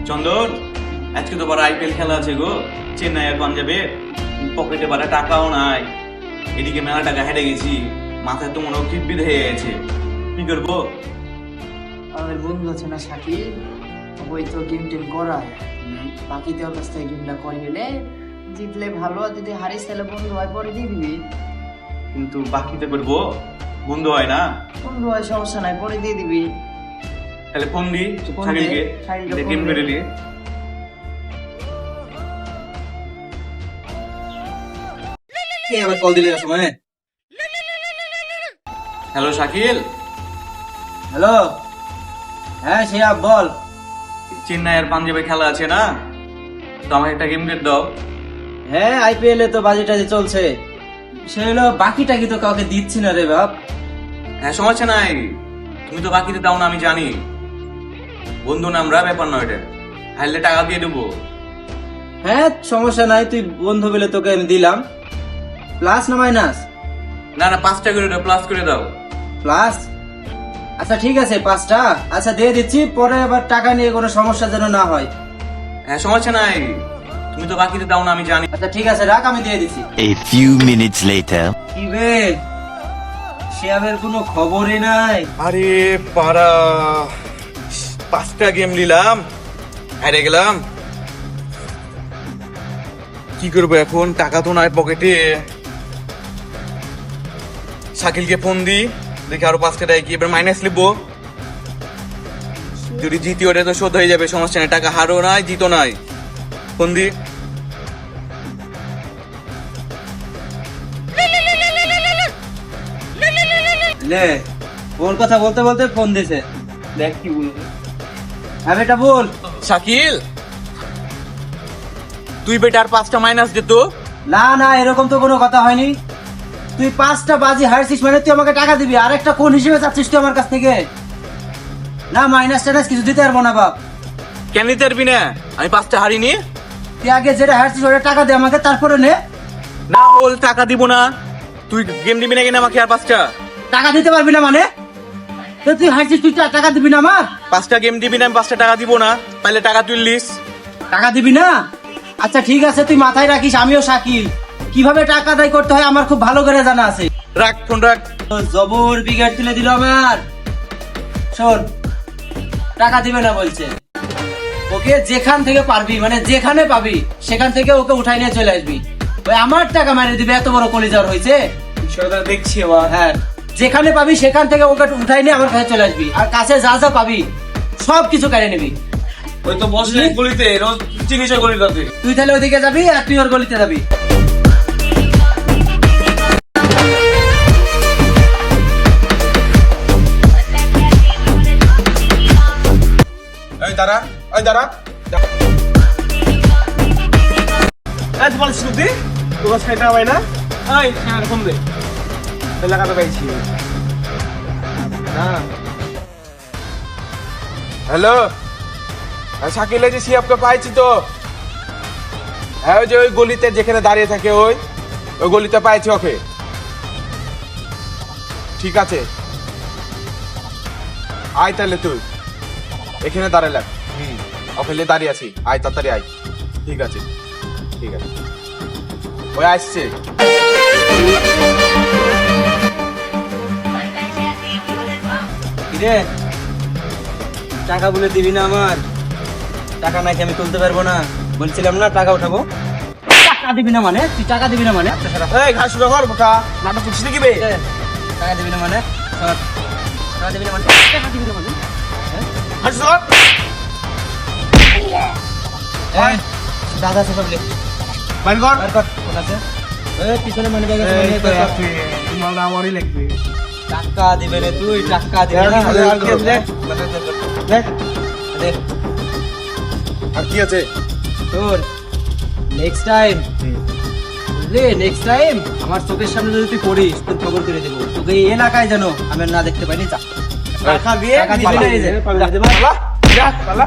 চন্দন, আজকে তো বড় আইপিএল খেলা আছে গো, চেন্নাই আর পাঞ্জাবের। পকেটে বারে টাকাও নাই, এদিকে মেলা টাকা হেরে গেছি, মাথায় তো মনে হয় খিটপিট হয়ে গেছে। কি করবো? আমাদের বন্ধু আছে না শাকিল, ওই তো গেম টেম করায়, বাকি তোর কাছ থেকে গেমটা করে নিলে জিতলে ভালো, আর যদি হারিস তাহলে বন্ধু হয় পরে দিয়ে দিবি। কিন্তু বাকিতে করবো, বন্ধু হয় না। বন্ধু হয় সমস্যা নাই, পরে দিয়ে দিবি। তাহলে ফোন দি ফোন দে, শাকিলকে, শাকিলকে গেম ফোন করে দে। নিয়ে। আবার কল দিলে সময়। হ্যালো শাকিল, হ্যালো, হ্যাঁ শিহাব বল। চেন্নাই আর পাঞ্জাবের খেলা আছে না, তো আমাকে একটা গেম দিয়ে দাও। হ্যাঁ আইপিএল এ তো বাজেটাজি চলছে, সে হলো বাকিটা কি তো কাউকে দিচ্ছি না রে বাপ। হ্যাঁ সমস্যা নাই, তুমি তো বাকিতে দাও না আমি জানি, বন্ধু না আমরা, ব্যাপার নয় এটা, হারলে টাকা দিয়ে দেবো। হ্যাঁ সমস্যা নাই, তুই বন্ধু বলে তোকে আমি দিলাম। প্লাস না মাইনাস? না না, 5টা করে দাও, প্লাস করে দাও। প্লাস? আচ্ছা ঠিক আছে 5টা, আচ্ছা দিয়ে দিচ্ছি, পরে আবার টাকা নিয়ে কোনো সমস্যা যেন না হয়। হ্যাঁ সমস্যা নাই, তুমি তো বাকিতে দাও না আমি জানি। আচ্ছা ঠিক আছে রাখ, আমি দিয়ে দিচ্ছি। A few minutes later. কি রে, শিহাবের কোনো খবরই নাই। আরে পাড়া, 5টা গেম নিলাম, হেরে গেলাম, কি করবো এখন? টাকা তো নাই পকেটে। শাকিলকে ফোন দি, দেখি আরো 5টা দেয় কি, এবার মাইনাস লিখবো, যদি জিতি ওটা তো শোধ হয়ে যাবে, সমস্যা নেই, টাকা হারও নাই জিতো নাই। ফোন দি। লে, ওর কথা বলতে বলতে ফোন দিছে, দেখ কি বলবো। হ্যাঁ বেটা বল। শাকিল, তুই বেটা আর 5টা মাইনাস দিত। না না, এরকম তো কোনো কথা হয়নি। তুই 5টা বাজি হারছিস মানে তুই আমাকে টাকা দিবি, আর একটা কোন হিসেবে চাচ্ছিস তুই আমার কাছ থেকে? না মাইনাস টাইনাস কিছু দিতে পারবো না বাপ। কেন নিতে পারবি না? আমি 5টা হারিনি। তুই আগে যেটা হারছিস ওটা টাকা দে আমাকে, তারপরে নে। না ওল টাকা দিব না, তুই গেম দিবি না কিনা আমাকে আর 5টা? টাকা দিতে পারবি না মানে? তো তুই হারছিস, তুই টাকা দিবি না আমার? 5টা গেম দিবি না, আমি 5টা টাকা দিব না, পাইলে টাকা তুললিস। টাকা দিবি না? আচ্ছা ঠিক আছে, তুই মাথায় রাখিস আমিও শাকিল, কিভাবে টাকা আদায় করতে হয় আমার খুব ভালো করে জানা আছে। রাখ ফোন রাখ। তো জবর বিঘাট তুলে দিল আমার। শোন, টাকা দিবে না বলছে, ওকে যেখান থেকে পারবি মানে যেখানে পাবি সেখান থেকে ওকে উঠাই নিয়ে চলে আসবি। ওই আমার টাকা মেরে দিবে, এত বড় কলিজার হয়েছে। বিষয়টা দেখছি আবার। হ্যাঁ, যেখানে পাবি সেখান থেকে ওকে উঠাই নিয়ে আমার কাছে চলে আসবি, আর কাছে যা যা পাবি সব কিছু কেড়ে নিবি। ওই তো বসলে গলিতে, রোজ চিনিস ওই গলিটাতে। তুই তাহলে ওইদিকে যাবি আর তুই ওর গলিতে যাবি। এই দাঁড়া, এই দাঁড়া। এই তোমার শ্রুতি, তোমার সাইডটা হয় না? এই হ্যাঁ ফোন দে, লাগাতে পাইছি না। হ্যালো শাকিল, এই যে শিহাবকে পাইছি তো। হ্যাঁ ওই যে ওই গলিতে যেখানে দাঁড়িয়ে থাকে, ওই ওই গলিতে পাইছি ওকে। ঠিক আছে আয় তাহলে, তুই এখানে দাঁড়ালাম, ওকে দাঁড়িয়ে আছি, আয় তাড়াতাড়ি আয়। ঠিক আছে ঠিক আছে, ওই আসছে। কিরে, টাকা বলে দিবি না আমার? টাকা নাকি আমি তুলতে পারবো না? বলছিলাম না টাকা উঠাবো। টাকা দিবি না মানে? তুই টাকা দিবি না মানে? এই ঘাস ব্যবহার বোকা, নাটক করছিস নাকি বে? টাকা দিবি না মানে? সর। টাকা দিবি না মানে? টাকা দিবি না মানে? ঘাস ধর। এই, দাদা আছে সবলে। বাইর কর। বার কর, কোন আছে? এই, পিছনে মানি ব্যাগ আছে, মানি ব্যাগ আছে। মালটা আমারই লাগবে। টাকা দিবে না তুই, টাকা দিবি না। আর কি আছে? দেখ, দেখ, আর কি আছে? তোর নেক্সট টাইম, বুঝলি, নেক্সট টাইম আমার চোখের সামনে যদি তুই পড়িস তোর খবর করে দেবো। তোকে এই এলাকায় যেন আমি না দেখতে পাইনি। টাকা দিয়ে টাকা দিবি না, এই যে পালা, যা, পালা।